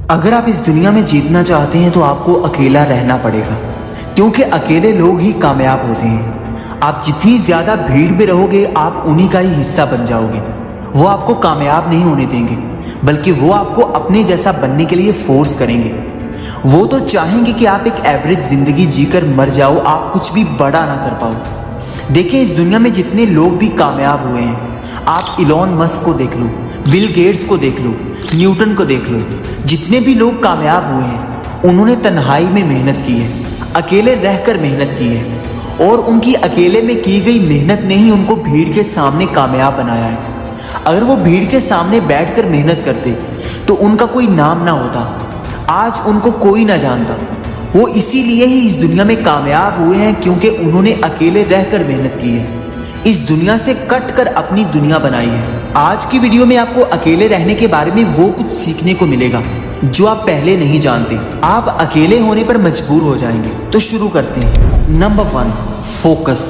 اگر آپ اس دنیا میں جیتنا چاہتے ہیں تو آپ کو اکیلا رہنا پڑے گا، کیونکہ اکیلے لوگ ہی کامیاب ہوتے ہیں۔ آپ جتنی زیادہ بھیڑ میں رہو گے آپ انہی کا ہی حصہ بن جاؤ گے۔ وہ آپ کو کامیاب نہیں ہونے دیں گے، بلکہ وہ آپ کو اپنے جیسا بننے کے لیے فورس کریں گے۔ وہ تو چاہیں گے کہ آپ ایک ایوریج زندگی جی کر مر جاؤ، آپ کچھ بھی بڑا نہ کر پاؤ۔ دیکھیں اس دنیا میں جتنے لوگ بھی کامیاب ہوئے ہیں، آپ ایلون مسک کو دیکھ لو، بل گیٹس کو دیکھ لو، نیوٹن کو دیکھ لو، جتنے بھی لوگ کامیاب ہوئے ہیں انہوں نے تنہائی میں محنت کی ہے، اکیلے رہ کر محنت کی ہے، اور ان کی اکیلے میں کی گئی محنت نے ہی ان کو بھیڑ کے سامنے کامیاب بنایا ہے۔ اگر وہ بھیڑ کے سامنے بیٹھ کر محنت کرتے تو ان کا کوئی نام نہ ہوتا، آج ان کو کوئی نہ جانتا۔ وہ اسی لیے ہی اس دنیا میں کامیاب ہوئے ہیں، کیونکہ انہوں نے اکیلے رہ کر محنت کی ہے، اس دنیا سے کٹ کر اپنی دنیا بنائی ہے۔ آج کی ویڈیو میں آپ کو اکیلے رہنے کے بارے میں وہ کچھ سیکھنے کو ملے گا جو آپ پہلے نہیں جانتے۔ آپ اکیلے ہونے پر مجبور ہو جائیں گے۔ تو شروع کرتے ہیں۔ Number 1، focus.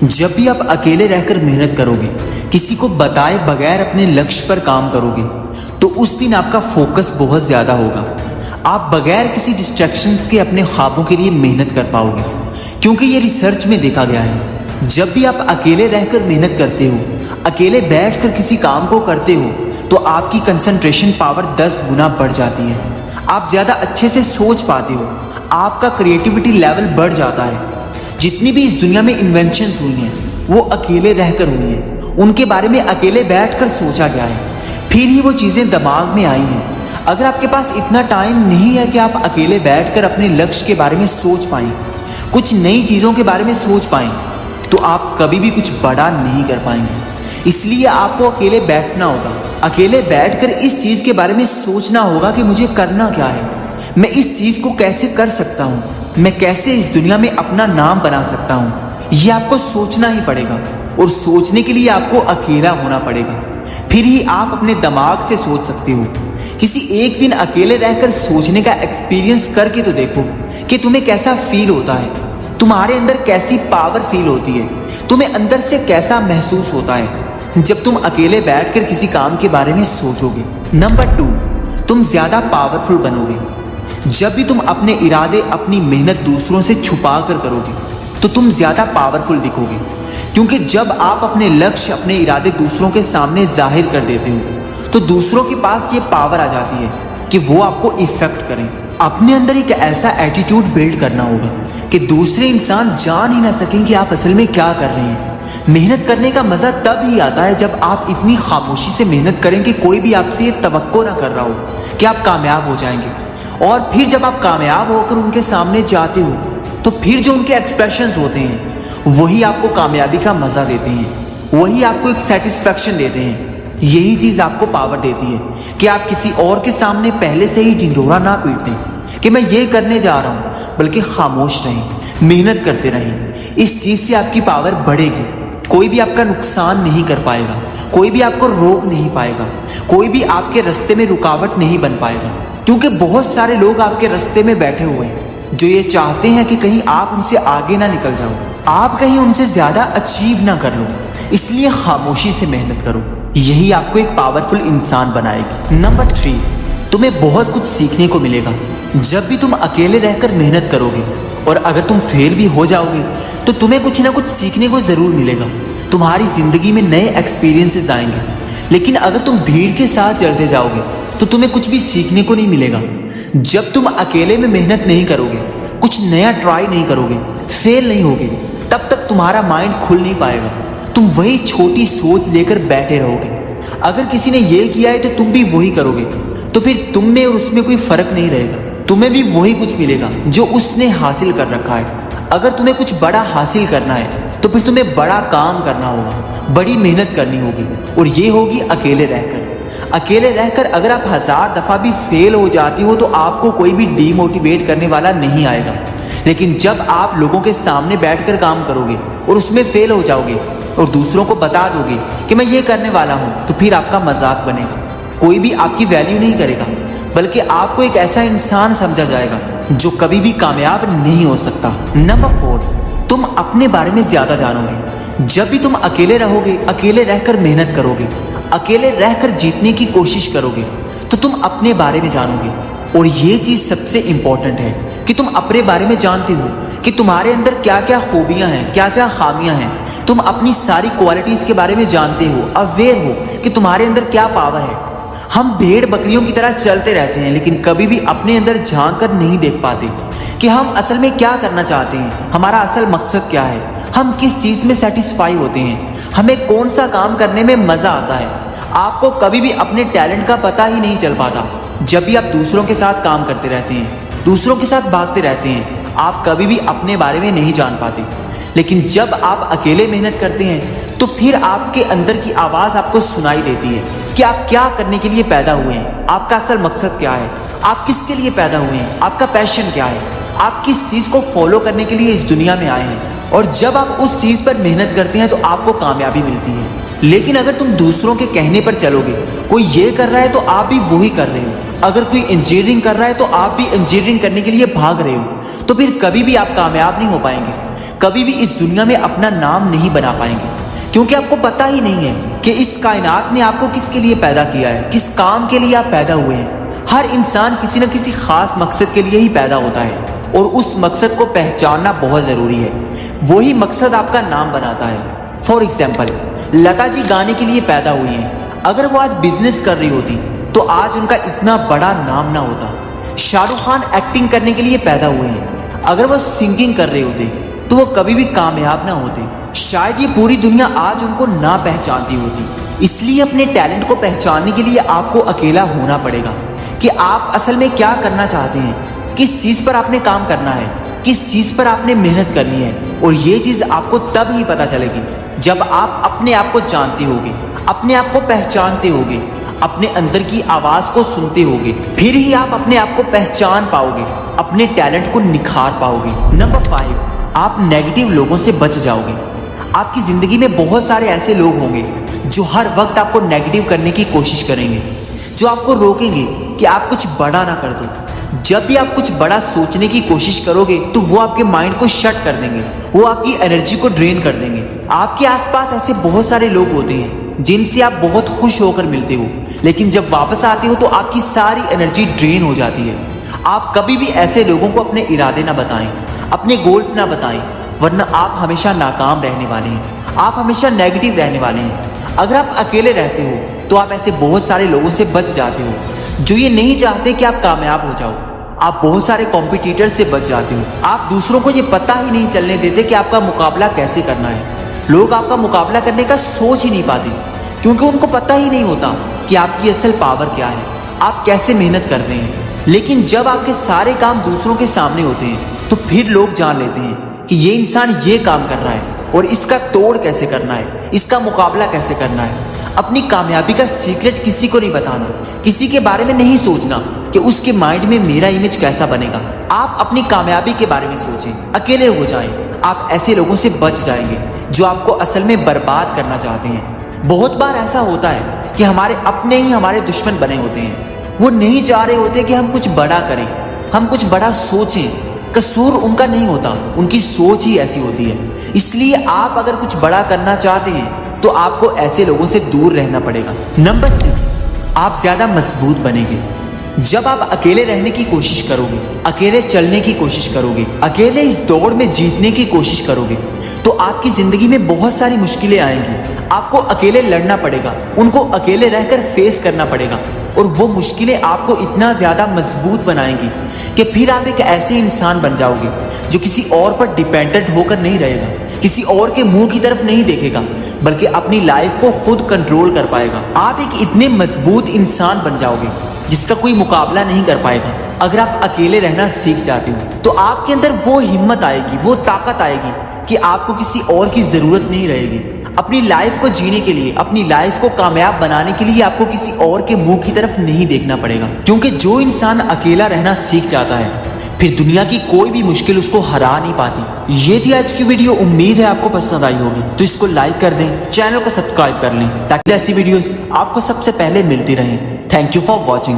جب بھی آپ اکیلے رہ کر محنت کرو گے، کسی کو بتائے بغیر اپنے لکش پر کام کرو گے، تو اس دن آپ کا فوکس بہت زیادہ ہوگا۔ آپ بغیر کسی ڈسٹریکشنز کے اپنے خوابوں کے لیے محنت کر پاؤ گے، کیونکہ یہ ریسرچ میں دیکھا گیا ہے جب بھی آپ اکیلے رہ کر محنت کرتے ہو، اکیلے بیٹھ کر کسی کام کو کرتے ہو، تو آپ کی کنسنٹریشن پاور 10 گنا بڑھ جاتی ہے۔ آپ زیادہ اچھے سے سوچ پاتے ہو، آپ کا کریٹیوٹی لیول بڑھ جاتا ہے۔ جتنی بھی اس دنیا میں انوینشنز ہوئی ہیں وہ اکیلے رہ کر ہوئی ہیں، ان کے بارے میں اکیلے بیٹھ کر سوچا گیا ہے، پھر ہی وہ چیزیں دماغ میں آئی ہیں۔ اگر آپ کے پاس اتنا ٹائم نہیں ہے کہ آپ اکیلے بیٹھ کر اپنے لکش کے بارے میں سوچ پائیں، کچھ نئی چیزوں کے بارے میں سوچ پائیں، تو آپ کبھی بھی کچھ بڑا نہیں کر پائیں گے۔ اس لیے آپ کو اکیلے بیٹھنا ہوگا، اکیلے بیٹھ کر اس چیز کے بارے میں سوچنا ہوگا کہ مجھے کرنا کیا ہے، میں اس چیز کو کیسے کر سکتا ہوں، میں کیسے اس دنیا میں اپنا نام بنا سکتا ہوں۔ یہ آپ کو سوچنا ہی پڑے گا، اور سوچنے کے لیے آپ کو اکیلا ہونا پڑے گا، پھر ہی آپ اپنے دماغ سے سوچ سکتے ہو۔ کسی ایک دن اکیلے رہ کر سوچنے کا ایکسپیرینس کر کے تو دیکھو کہ تمہیں کیسا فیل ہوتا ہے، تمہارے اندر کیسی پاور فیل ہوتی ہے، تمہیں اندر سے کیسا محسوس ہوتا ہے جب تم اکیلے بیٹھ کر کسی کام کے بارے میں سوچو گے۔ نمبر 2، تم زیادہ پاورفل بنو گے۔ جب بھی تم اپنے ارادے، اپنی محنت دوسروں سے چھپا کر کرو گے تو تم زیادہ پاورفل دکھو گے، کیونکہ جب آپ اپنے لکش، اپنے ارادے دوسروں کے سامنے ظاہر کر دیتے ہو تو دوسروں کے پاس یہ پاور آ جاتی ہے کہ وہ آپ کو افیکٹ کریں۔ اپنے اندر ایک ایسا ایٹیٹیوڈ بلڈ کرنا ہوگا کہ دوسرے انسان جان ہی نہ سکیں کہ آپ اصل میں کیا کر رہے ہیں۔ محنت کرنے کا مزہ تب ہی آتا ہے جب آپ اتنی خاموشی سے محنت کریں کہ کوئی بھی آپ سے یہ توقع نہ کر رہا ہو کہ آپ کامیاب ہو جائیں گے، اور پھر جب آپ کامیاب ہو کر ان کے سامنے جاتے ہو تو پھر جو ان کے ایکسپریشنز ہوتے ہیں وہی آپ کو کامیابی کا مزہ دیتے ہیں، وہی آپ کو ایک سیٹسفیکشن دیتے ہیں۔ یہی چیز آپ کو پاور دیتی ہے کہ آپ کسی اور کے سامنے پہلے سے ہی ڈنڈورا نہ پیٹ دیں کہ میں یہ کرنے جا رہا ہوں، بلکہ خاموش رہیں، محنت کرتے رہیں۔ اس چیز سے آپ کی پاور بڑھے گی، کوئی بھی آپ کا نقصان نہیں کر پائے گا، کوئی بھی آپ کو روک نہیں پائے گا، کوئی بھی آپ کے راستے میں رکاوٹ نہیں بن پائے گا، کیونکہ بہت سارے لوگ آپ کے راستے میں بیٹھے ہوئے ہیں جو یہ چاہتے ہیں کہ کہیں آپ ان سے آگے نہ نکل جاؤ، آپ کہیں ان سے زیادہ اچیو نہ کر لو۔ اس لیے خاموشی سے محنت کرو، یہی آپ کو ایک پاورفل انسان بنائے گی۔ نمبر 3، تمہیں بہت کچھ سیکھنے کو ملے گا جب بھی تم اکیلے رہ کر محنت کرو گے، اور اگر تم فیل بھی ہو جاؤ گے تو تمہیں کچھ نہ کچھ سیکھنے کو ضرور ملے گا۔ تمہاری زندگی میں نئے ایکسپیرینسز آئیں گے، لیکن اگر تم بھیڑ کے ساتھ چلتے جاؤ گے تو تمہیں کچھ بھی سیکھنے کو نہیں ملے گا۔ جب تم اکیلے میں محنت نہیں کرو گے، کچھ نیا ٹرائی نہیں کرو گے، فیل نہیں ہوگے، تب تک تمہارا مائنڈ کھل نہیں پائے گا، تم وہی چھوٹی سوچ لے کر بیٹھے رہو گے۔ اگر کسی نے یہ کیا ہے تو تم بھی وہی کرو گے، تو پھر تم میں اور اس میں کوئی فرق نہیں رہے گا، تمہیں بھی وہی کچھ ملے گا جو اس نے حاصل کر رکھا ہے۔ اگر تمہیں کچھ بڑا حاصل کرنا ہے تو پھر تمہیں بڑا کام کرنا ہوگا، بڑی محنت کرنی ہوگی، اور یہ ہوگی اکیلے رہ کر۔ اکیلے رہ کر اگر آپ 1000 دفعہ بھی فیل ہو جاتی ہو تو آپ کو کوئی بھی ڈی موٹیویٹ کرنے والا نہیں آئے گا، لیکن جب آپ لوگوں کے سامنے بیٹھ کر کام کرو گے اور اس میں فیل ہو جاؤ گے اور دوسروں کو بتا دو گے کہ میں یہ کرنے والا ہوں، تو پھر آپ کا مذاق بنے گا، کوئی بھی آپ کی ویلیو نہیں کرے گا، بلکہ آپ کو ایک ایسا انسان سمجھا جائے گا جو کبھی بھی کامیاب نہیں ہو سکتا۔ نمبر 4، تم اپنے بارے میں زیادہ جانو گے۔ جب بھی تم اکیلے رہو گے، اکیلے رہ کر محنت کرو گے، اکیلے رہ کر جیتنے کی کوشش کرو گے، تو تم اپنے بارے میں جانو گے، और ये चीज सबसे इंपॉर्टेंट है कि तुम अपने बारे में जानते हो कि तुम्हारे अंदर क्या क्या खूबियां हैं, क्या क्या खामियां हैं। तुम अपनी सारी क्वालिटीज के बारे में जानते हो, अवेयर हो कि तुम्हारे अंदर क्या पावर है। हम भेड़ बकरियों की तरह चलते रहते हैं, लेकिन कभी भी अपने अंदर झांक कर नहीं देख पाते कि हम असल में क्या करना चाहते हैं, हमारा असल मकसद क्या है, हम किस चीज में सेटिस्फाई होते हैं, हमें कौन सा काम करने में मजा आता है। आपको कभी भी अपने टैलेंट का पता ही नहीं चल पाता। जब भी आप दूसरों के साथ काम करते रहते हैं, दूसरों के साथ भागते रहते हैं, आप कभी भी अपने बारे में नहीं जान पाते। लेकिन जब आप अकेले मेहनत करते हैं तो फिर आपके अंदर की आवाज आपको सुनाई देती है कि आप क्या करने के लिए पैदा हुए हैं, आपका असल मकसद क्या है, आप किसके लिए पैदा हुए हैं, आपका पैशन क्या है, आप किस चीज को फॉलो करने के लिए इस दुनिया में आए हैं। और जब आप उस चीज पर मेहनत करते हैं तो आपको कामयाबी मिलती है। लेकिन अगर तुम दूसरों के कहने पर चलोगे, कोई ये कर रहा है तो आप भी वही कर रहे हो, अगर कोई इंजीनियरिंग कर रहा है तो आप भी इंजीनियरिंग करने के लिए भाग रहे हो, तो फिर कभी भी आप कामयाब नहीं हो पाएंगे, कभी भी इस दुनिया में अपना नाम नहीं बना पाएंगे। क्योंकि आपको पता ही नहीं है कि इस कायनात ने आपको किसके लिए पैदा किया है, किस काम के लिए आप पैदा हुए हैं। हर इंसान किसी न किसी खास मकसद के लिए ही पैदा होता है और उस मकसद को पहचानना बहुत जरूरी है। वही मकसद आपका नाम बनाता है। फॉर एग्जाम्पल, लता जी गाने के लिए पैदा हुई हैं। अगर वो आज बिजनेस कर रही होती तो आज उनका इतना बड़ा नाम ना होता। शाहरुख खान एक्टिंग करने के लिए पैदा हुए हैं। अगर वो सिंगिंग कर रहे होते तो वो कभी भी कामयाब ना होते। शायद ये पूरी दुनिया आज उनको ना पहचानती होती। इसलिए अपने टैलेंट को पहचानने के लिए आपको अकेला होना पड़ेगा कि आप असल में क्या करना चाहते हैं, किस चीज पर आपने काम करना है, किस चीज पर आपने मेहनत करनी है। और ये चीज आपको तब ही पता चलेगी जब आप अपने आप को जानते होगे, अपने आप को पहचानते होगे, अपने अंदर की आवाज को सुनते होगे। फिर ही आप अपने आप को पहचान पाओगे, अपने टैलेंट को निखार पाओगे। नंबर 5, आप नेगेटिव लोगों से बच जाओगे। आपकी जिंदगी में बहुत सारे ऐसे लोग होंगे जो हर वक्त आपको नेगेटिव करने की कोशिश करेंगे, जो आपको रोकेंगे कि आप कुछ बड़ा ना कर दो। जब भी आप कुछ बड़ा सोचने की कोशिश करोगे तो वो आपके माइंड को शट कर देंगे, वो आपकी एनर्जी को ड्रेन कर देंगे। आपके आसपास ऐसे बहुत सारे लोग होते हैं जिनसे आप बहुत खुश होकर मिलते हो, लेकिन जब वापस आते हो तो आपकी सारी एनर्जी ड्रेन हो जाती है। आप कभी भी ऐसे लोगों को अपने इरादे ना बताएं, अपने गोल्स ना बताएं, वरना आप हमेशा नाकाम रहने वाले हैं, आप हमेशा नेगेटिव रहने वाले हैं। अगर आप अकेले रहते हो तो आप ऐसे बहुत सारे लोगों से बच जाते हो जो ये नहीं चाहते कि आप कामयाब हो जाओ। आप बहुत सारे कॉम्पिटिटर से बच जाते हो। आप दूसरों को ये पता ही नहीं चलने देते कि आपका मुकाबला कैसे करना है। लोग आपका मुकाबला करने का सोच ही नहीं पाते क्योंकि उनको पता ही नहीं होता कि आपकी असल पावर क्या है, आप कैसे मेहनत करते हैं। लेकिन जब आपके सारे काम दूसरों के सामने होते हैं तो फिर लोग जान लेते हैं कि ये इंसान ये काम कर रहा है और इसका तोड़ कैसे करना है, इसका मुकाबला कैसे करना है। अपनी कामयाबी का सीक्रेट किसी को नहीं बताना, किसी के बारे में नहीं सोचना कि उसके माइंड में मेरा इमेज कैसा बनेगा। आप अपनी कामयाबी के बारे में सोचें, अकेले हो जाएं। आप ऐसे लोगों से बच जाएंगे जो आपको असल में बर्बाद करना चाहते हैं। बहुत बार ऐसा होता है कि हमारे अपने ही हमारे दुश्मन बने होते हैं। वो नहीं चाह रहे होते कि हम कुछ बड़ा करें, हम कुछ बड़ा सोचें। कसूर उनका नहीं होता, उनकी सोच ही ऐसी होती है। इसलिए आप अगर कुछ बड़ा करना चाहते हैं तो आपको ऐसे लोगों से दूर रहना पड़ेगा। नंबर 6, आप ज्यादा मजबूत बनेंगे। जब आप अकेले रहने की कोशिश करोगे, अकेले चलने की कोशिश करोगे, अकेले इस दौड़ में जीतने की कोशिश करोगे तो आपकी जिंदगी में बहुत सारी मुश्किलें आएंगी। आपको अकेले लड़ना पड़ेगा, उनको अकेले रहकर फेस करना पड़ेगा और वो मुश्किलें आपको इतना ज्यादा मजबूत बनाएंगी कि फिर आप एक ऐसे इंसान बन जाओगे जो किसी और पर डिपेंडेंट होकर नहीं रहेगा, किसी और के मुंह की तरफ नहीं देखेगा, बल्कि अपनी लाइफ को खुद कंट्रोल कर पाएगा। आप एक इतने मजबूत इंसान बन जाओगे जिसका कोई मुकाबला नहीं कर पाएगा। अगर आप अकेले रहना सीख जाते हो तो आपके अंदर वो हिम्मत आएगी, वो ताकत आएगी कि आपको किसी और की जरूरत नहीं रहेगी। अपनी लाइफ को जीने के लिए, अपनी लाइफ को कामयाब बनाने के लिए आपको किसी और के मुंह की तरफ नहीं देखना पड़ेगा। क्योंकि जो इंसान अकेला रहना सीख जाता है फिर दुनिया की कोई भी मुश्किल उसको हरा नहीं पाती। ये थी आज की वीडियो, उम्मीद है आपको पसंद आई होगी। तो इसको लाइक कर दें, चैनल को सब्सक्राइब कर लें ताकि ऐसी वीडियोस आपको सबसे पहले मिलती रहें। Thank you for watching.